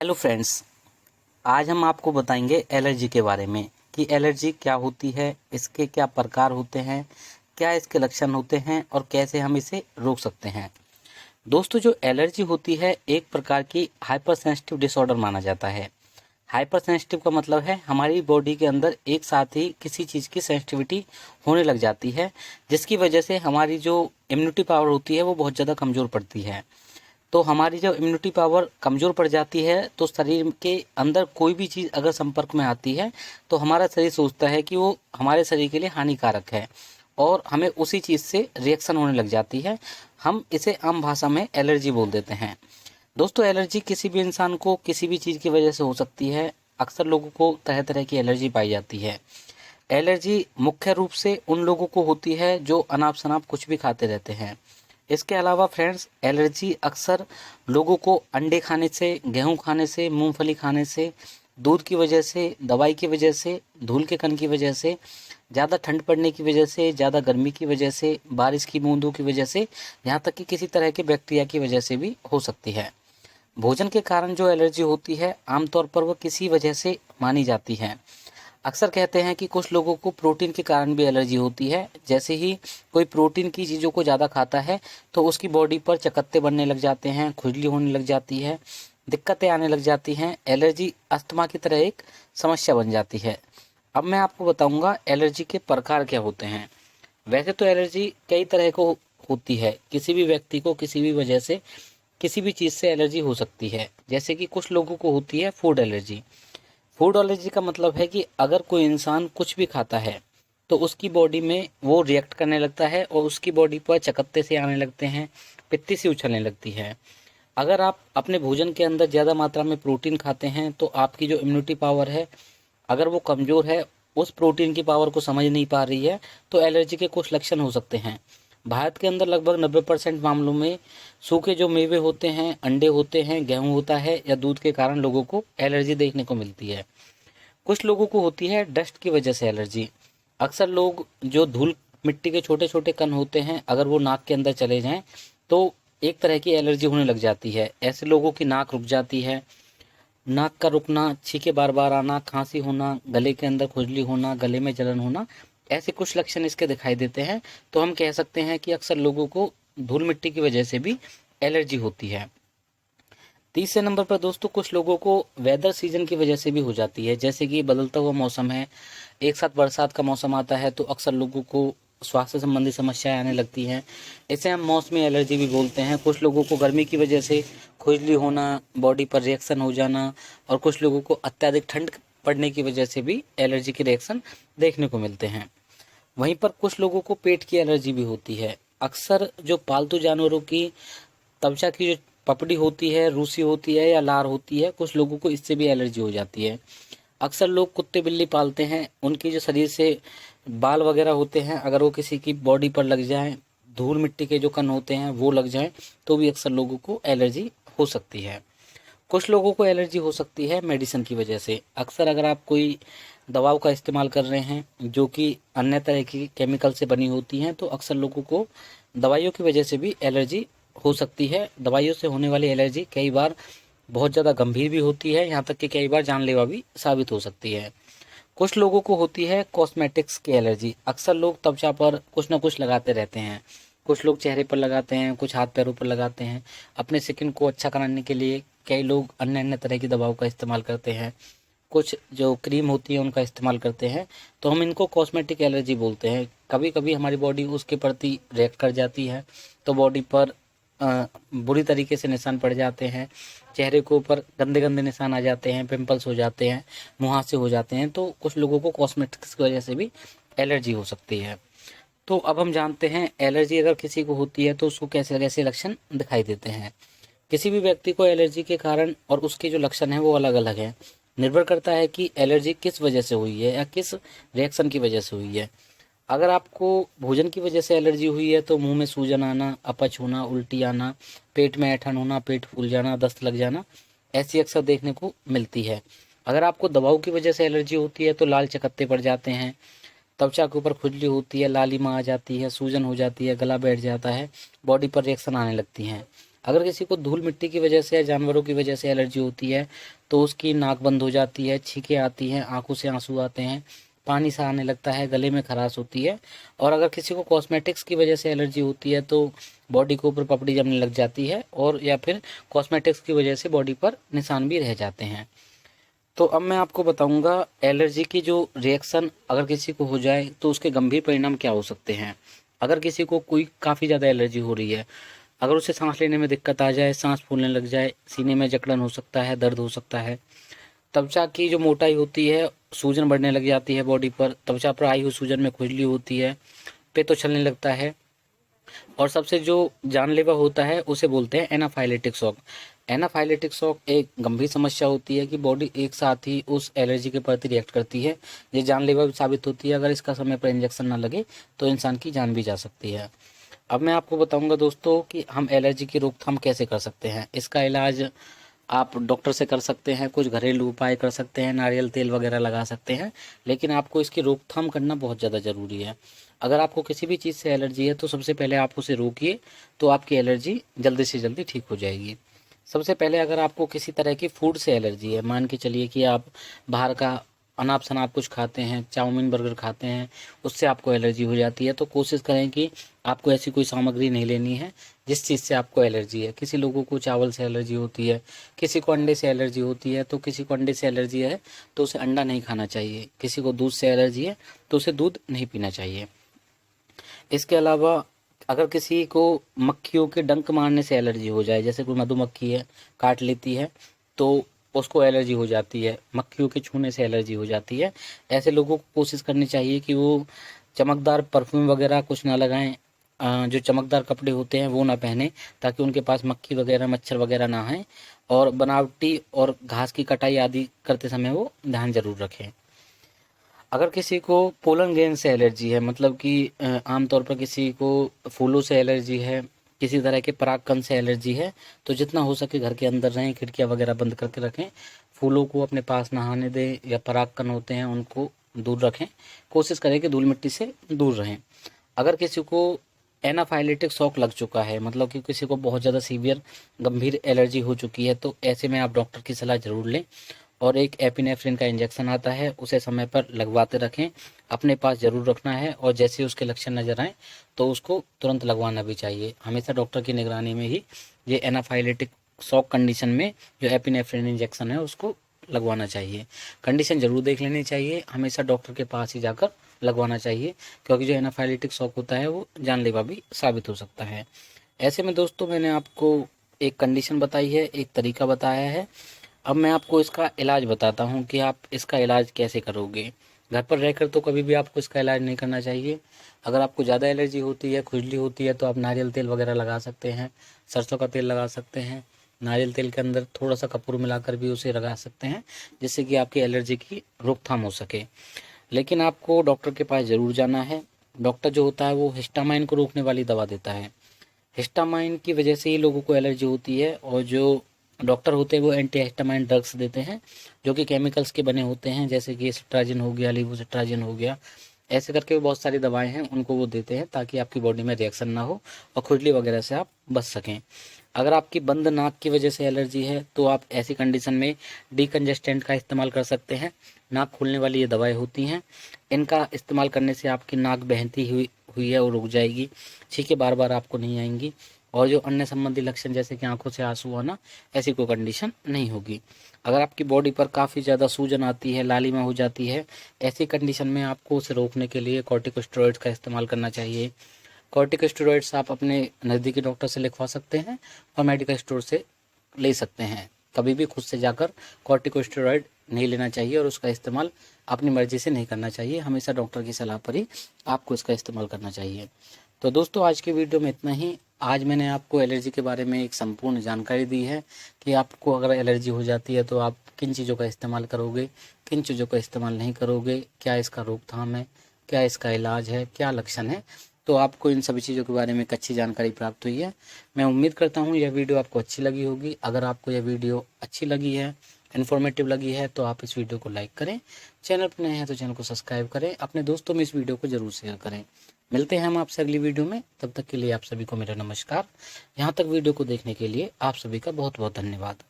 Hello friends, आज हम आपको बताएंगे एलर्जी के बारे में कि एलर्जी क्या होती है, इसके क्या प्रकार होते हैं, क्या इसके लक्षण होते हैं और कैसे हम इसे रोक सकते हैं। दोस्तों, जो एलर्जी होती है एक प्रकार की हाइपर सेंसिटिव डिसऑर्डर माना जाता है। हाइपर सेंसिटिव का मतलब है हमारी बॉडी के अंदर एक साथ ही किसी चीज़ की सेंसिटिविटी होने लग जाती है, जिसकी वजह से हमारी जो इम्यूनिटी पावर होती है वो बहुत ज़्यादा कमज़ोर पड़ती है। तो हमारी जब इम्यूनिटी पावर कमज़ोर पड़ जाती है तो शरीर के अंदर कोई भी चीज़ अगर संपर्क में आती है तो हमारा शरीर सोचता है कि वो हमारे शरीर के लिए हानिकारक है और हमें उसी चीज़ से रिएक्शन होने लग जाती है। हम इसे आम भाषा में एलर्जी बोल देते हैं। दोस्तों, एलर्जी किसी भी इंसान को किसी भी चीज़ की वजह से हो सकती है। अक्सर लोगों को तरह तरह की एलर्जी पाई जाती है। एलर्जी मुख्य रूप से उन लोगों को होती है जो अनाप शनाप कुछ भी खाते रहते हैं। इसके अलावा फ्रेंड्स, एलर्जी अक्सर लोगों को अंडे खाने से, गेहूं खाने से, मूंगफली खाने से, दूध की वजह से, दवाई की वजह से, धूल के कण की वजह से, ज़्यादा ठंड पड़ने की वजह से, ज़्यादा गर्मी की वजह से, बारिश की बूंदों की वजह से, यहाँ तक कि किसी तरह के बैक्टीरिया की वजह से भी हो सकती है। भोजन के कारण जो एलर्जी होती है आमतौर पर वह किसी वजह से मानी जाती है। अक्सर कहते हैं कि कुछ लोगों को प्रोटीन के कारण भी एलर्जी होती है। जैसे ही कोई प्रोटीन की चीज़ों को ज़्यादा खाता है तो उसकी बॉडी पर चकत्ते बनने लग जाते हैं, खुजली होने लग जाती है, दिक्कतें आने लग जाती हैं। एलर्जी अस्थमा की तरह एक समस्या बन जाती है। अब मैं आपको बताऊंगा एलर्जी के प्रकार क्या होते हैं। वैसे तो एलर्जी कई तरह को होती है। किसी भी व्यक्ति को किसी भी वजह से किसी भी चीज़ से एलर्जी हो सकती है। जैसे कि कुछ लोगों को होती है फूड एलर्जी। फूड एलर्जी का मतलब है कि अगर कोई इंसान कुछ भी खाता है तो उसकी बॉडी में वो रिएक्ट करने लगता है और उसकी बॉडी पर चकत्ते से आने लगते हैं, पित्ती सी उछलने लगती है। अगर आप अपने भोजन के अंदर ज़्यादा मात्रा में प्रोटीन खाते हैं तो आपकी जो इम्यूनिटी पावर है अगर वो कमज़ोर है, उस प्रोटीन की पावर को समझ नहीं पा रही है, तो एलर्जी के कुछ लक्षण हो सकते हैं। भारत के अंदर लगभग 90% मामलों में सूखे जो मेवे होते हैं, अंडे होते हैं, गेहूं होता है या दूध के कारण लोगों को एलर्जी देखने को मिलती है। कुछ लोगों को होती है डस्ट की वजह से एलर्जी। अक्सर लोग जो धूल मिट्टी के छोटे छोटे कण होते हैं अगर वो नाक के अंदर चले जाएं तो एक तरह की एलर्जी होने लग जाती है। ऐसे लोगों की नाक रुक जाती है। नाक का रुकना, छींके बार बार आना, खांसी होना, गले के अंदर खुजली होना, गले में जलन होना, ऐसे कुछ लक्षण इसके दिखाई देते हैं। तो हम कह सकते हैं कि अक्सर लोगों को धूल मिट्टी की वजह से भी एलर्जी होती है। तीसरे नंबर पर दोस्तों, कुछ लोगों को वेदर सीजन की वजह से भी हो जाती है। जैसे कि बदलता हुआ मौसम है, एक साथ बरसात का मौसम आता है तो अक्सर लोगों को स्वास्थ्य संबंधी समस्याएं आने लगती हैं। इसे हम मौसमी एलर्जी भी बोलते हैं। कुछ लोगों को गर्मी की वजह से खुजली होना, बॉडी पर रिएक्शन हो जाना और कुछ लोगों को अत्यधिक ठंड पड़ने की वजह से भी एलर्जी के रिएक्शन देखने को मिलते हैं। वहीं पर कुछ लोगों को पेट की एलर्जी भी होती है। अक्सर जो पालतू जानवरों की त्वचा की जो पपड़ी होती है, रूसी होती है या लार होती है, कुछ लोगों को इससे भी एलर्जी हो जाती है। अक्सर लोग कुत्ते बिल्ली पालते हैं, उनकी जो शरीर से बाल वगैरह होते हैं अगर वो किसी की बॉडी पर लग जाएं, धूल मिट्टी के जो कण होते हैं वो लग जाएं तो भी अक्सर लोगों को एलर्जी हो सकती है। कुछ लोगों को एलर्जी हो सकती है मेडिसिन की वजह से। अक्सर अगर आप कोई दवाओं का इस्तेमाल कर रहे हैं जो कि अन्य तरह की केमिकल से बनी होती हैं तो अक्सर लोगों को दवाइयों की वजह से भी एलर्जी हो सकती है। दवाइयों से होने वाली एलर्जी कई बार बहुत ज़्यादा गंभीर भी होती है, यहाँ तक कि कई बार जानलेवा भी साबित हो सकती है। कुछ लोगों को होती है कॉस्मेटिक्स की एलर्जी। अक्सर लोग त्वचा पर कुछ ना कुछ लगाते रहते हैं। कुछ लोग चेहरे पर लगाते हैं, कुछ हाथ पैरों पर लगाते हैं। अपने स्किन को अच्छा कराने के लिए कई लोग अन्य अन्य तरह की दवाओं का इस्तेमाल करते हैं। कुछ जो क्रीम होती है उनका इस्तेमाल करते हैं। तो हम इनको कॉस्मेटिक एलर्जी बोलते हैं। कभी कभी हमारी बॉडी उसके प्रति रिएक्ट कर जाती है तो बॉडी पर बुरी तरीके से निशान पड़ जाते हैं। चेहरे के ऊपर गंदे गंदे निशान आ जाते हैं, पिंपल्स हो जाते हैं, मुहासे हो जाते हैं। तो कुछ लोगों को कॉस्मेटिक्स की वजह से भी एलर्जी हो सकती है। तो अब हम जानते हैं एलर्जी अगर किसी को होती है तो उसको कैसे कैसे लक्षण दिखाई देते हैं। किसी भी व्यक्ति को एलर्जी के कारण और उसके जो लक्षण हैं वो अलग अलग हैं। निर्भर करता है कि एलर्जी किस वजह से हुई है या किस रिएक्शन की वजह से हुई है। अगर आपको भोजन की वजह से एलर्जी हुई है तो मुंह में सूजन आना, अपच होना, उल्टी आना, पेट में ऐंठन होना, पेट फूल जाना, दस्त लग जाना, ऐसी अक्सर देखने को मिलती है। अगर आपको दवाओं की वजह से एलर्जी होती है तो लाल चकत्ते पड़ जाते हैं, त्वचा के ऊपर खुजली होती है, लालिमा आ जाती है, सूजन हो जाती है, गला बैठ जाता है, बॉडी पर रिएक्शन आने लगती हैं। अगर किसी को धूल मिट्टी की वजह से या जानवरों की वजह से एलर्जी होती है तो उसकी नाक बंद हो जाती है, छींकें आती हैं, आंखों से आंसू आते हैं, पानी सा आने लगता है, गले में खराश होती है। और अगर किसी को कॉस्मेटिक्स की वजह से एलर्जी होती है तो बॉडी के ऊपर पपड़ी जमने लग जाती है, और या फिर कॉस्मेटिक्स की वजह से बॉडी पर निशान भी रह जाते हैं। तो अब मैं आपको बताऊंगा एलर्जी की जो रिएक्शन अगर किसी को हो जाए तो उसके गंभीर परिणाम क्या हो सकते हैं। अगर किसी को कोई काफ़ी ज़्यादा एलर्जी हो रही है, अगर उसे सांस लेने में दिक्कत आ जाए, सांस फूलने लग जाए, सीने में जकड़न हो सकता है, दर्द हो सकता है, त्वचा की जो मोटाई होती है, सूजन बढ़ने लग जाती है बॉडी पर, त्वचा पर आई हुई सूजन में खुजली होती है, पेट उछलने लगता है, और सबसे जो जानलेवा होता है उसे बोलते हैं एनाफाइलेटिक शॉक। एनाफाइलेटिक शॉक एक गंभीर समस्या होती है कि बॉडी एक साथ ही उस एलर्जी के प्रति रिएक्ट करती है। ये जानलेवा भी साबित होती है, अगर इसका समय पर इंजेक्शन ना लगे तो इंसान की जान भी जा सकती है। अब मैं आपको बताऊंगा दोस्तों कि हम एलर्जी की रोकथाम कैसे कर सकते हैं। इसका इलाज आप डॉक्टर से कर सकते हैं, कुछ घरेलू उपाय कर सकते हैं, नारियल तेल वगैरह लगा सकते हैं, लेकिन आपको इसकी रोकथाम करना बहुत ज़्यादा ज़रूरी है। अगर आपको किसी भी चीज़ से एलर्जी है तो सबसे पहले आप उसे रोकिए, तो आपकी एलर्जी जल्दी से जल्दी ठीक हो जाएगी। सबसे पहले अगर आपको किसी तरह की फूड से एलर्जी है, मान के चलिए कि आप बाहर का अनाप शनाप कुछ खाते हैं, चाउमीन बर्गर खाते हैं, उससे आपको एलर्जी हो जाती है, तो कोशिश करें कि आपको ऐसी कोई सामग्री नहीं लेनी है जिस चीज़ से आपको एलर्जी है। किसी लोगों को चावल से एलर्जी होती है, किसी को अंडे से एलर्जी होती है, तो किसी को अंडे से एलर्जी है तो उसे अंडा नहीं खाना चाहिए। किसी को दूध से एलर्जी है तो उसे दूध नहीं पीना चाहिए। इसके अलावा अगर किसी को मक्खियों के डंक मारने से एलर्जी हो जाए, जैसे कोई मधुमक्खी है काट लेती है तो उसको एलर्जी हो जाती है, मक्खियों के छूने से एलर्जी हो जाती है, ऐसे लोगों को कोशिश करनी चाहिए कि वो चमकदार परफ्यूम वगैरह कुछ ना लगाएं, जो चमकदार कपड़े होते हैं वो ना पहने, ताकि उनके पास मक्खी वगैरह मच्छर वगैरह ना आए, और बनावटी और घास की कटाई आदि करते समय वो ध्यान जरूर रखें। अगर किसी को पोलन ग्रेन से एलर्जी है, मतलब कि आमतौर पर किसी को फूलों से एलर्जी है, किसी तरह के परागकण से एलर्जी है, तो जितना हो सके घर के अंदर रहें, खिड़कियां वगैरह बंद करके रखें, फूलों को अपने पास ना आने दें, या परागकण होते हैं उनको दूर रखें, कोशिश करें कि धूल मिट्टी से दूर रहें। अगर किसी को एनाफाइलेटिक शॉक लग चुका है, मतलब कि किसी को बहुत ज़्यादा सीवियर गंभीर एलर्जी हो चुकी है, तो ऐसे में आप डॉक्टर की सलाह जरूर लें, और एक एपिनेफ्रिन का इंजेक्शन आता है उसे समय पर लगवाते रखें, अपने पास जरूर रखना है, और जैसे उसके लक्षण नजर आए तो उसको तुरंत लगवाना भी चाहिए। हमेशा डॉक्टर की निगरानी में ही ये एनाफाइलेटिक शॉक कंडीशन में जो एपिनेफ्रिन इंजेक्शन है उसको लगवाना चाहिए। कंडीशन जरूर देख लेनी चाहिए, हमेशा डॉक्टर के पास ही जाकर लगवाना चाहिए, क्योंकि जो एनाफाइलेटिक शॉक होता है वो जानलेवा भी साबित हो सकता है। ऐसे में दोस्तों मैंने आपको एक कंडीशन बताई है, एक तरीका बताया है। अब मैं आपको इसका इलाज बताता हूँ कि आप इसका इलाज कैसे करोगे। घर पर रहकर तो कभी भी आपको इसका इलाज नहीं करना चाहिए। अगर आपको ज़्यादा एलर्जी होती है, खुजली होती है, तो आप नारियल तेल वगैरह लगा सकते हैं, सरसों का तेल लगा सकते हैं, नारियल तेल के अंदर थोड़ा सा कपूर मिलाकर भी उसे लगा सकते हैं, जिससे कि आपकी एलर्जी की रोकथाम हो सके। लेकिन आपको डॉक्टर के पास ज़रूर जाना है। डॉक्टर जो होता है वो हिस्टामाइन को रोकने वाली दवा देता है। हिस्टामाइन की वजह से ही लोगों को एलर्जी होती है, और जो डॉक्टर होते हैं वो एंटी हिस्टामाइन ड्रग्स देते हैं जो कि केमिकल्स के बने होते हैं, जैसे कि सिट्राजिन हो गया, लीवोसिट्राजिन हो गया, ऐसे करके बहुत सारी दवाएं हैं उनको वो देते हैं ताकि आपकी बॉडी में रिएक्शन ना हो और खुजली वगैरह से आप बच सकें। अगर आपकी बंद नाक की वजह से एलर्जी है तो आप ऐसी कंडीशन में डीकंजेस्टेंट का इस्तेमाल कर सकते हैं। नाक खुलने वाली ये दवाएं होती हैं, इनका इस्तेमाल करने से आपकी नाक बहती हुई हुई है वो रुक जाएगी, छींकें बार बार आपको नहीं आएंगी, और जो अन्य संबंधी लक्षण जैसे कि आंखों से आंसू आना, ऐसी कोई कंडीशन नहीं होगी। अगर आपकी बॉडी पर काफ़ी ज़्यादा सूजन आती है, लालिमा हो जाती है, ऐसी कंडीशन में आपको उसे रोकने के लिए कॉर्टिकोस्टेरॉइड्स का इस्तेमाल करना चाहिए। कॉर्टिकोस्टेरॉइड्स आप अपने नज़दीकी डॉक्टर से लिखवा सकते हैं और मेडिकल स्टोर से ले सकते हैं। कभी भी खुद से जाकर कॉर्टिकोस्टेरॉइड नहीं लेना चाहिए, और उसका इस्तेमाल अपनी मर्जी से नहीं करना चाहिए, हमेशा डॉक्टर की सलाह पर ही आपको इसका इस्तेमाल करना चाहिए। तो दोस्तों आज की वीडियो में इतना ही। आज मैंने आपको एलर्जी के बारे में एक संपूर्ण जानकारी दी है कि आपको अगर एलर्जी हो जाती है तो आप किन चीज़ों का इस्तेमाल करोगे, किन चीज़ों का इस्तेमाल नहीं करोगे, क्या इसका रोकथाम है, क्या इसका इलाज है, क्या लक्षण है। तो आपको इन सभी चीज़ों के बारे में एक अच्छी जानकारी प्राप्त हुई है। मैं उम्मीद करता हूँ यह वीडियो आपको अच्छी लगी होगी। अगर आपको यह वीडियो अच्छी लगी है, इन्फॉर्मेटिव लगी है, तो आप इस वीडियो को लाइक करें, चैनल पर नए हैं तो चैनल को सब्सक्राइब करें, अपने दोस्तों में इस वीडियो को जरूर शेयर करें। मिलते हैं हम आपसे अगली वीडियो में, तब तक के लिए आप सभी को मेरा नमस्कार। यहाँ तक वीडियो को देखने के लिए आप सभी का बहुत बहुत धन्यवाद।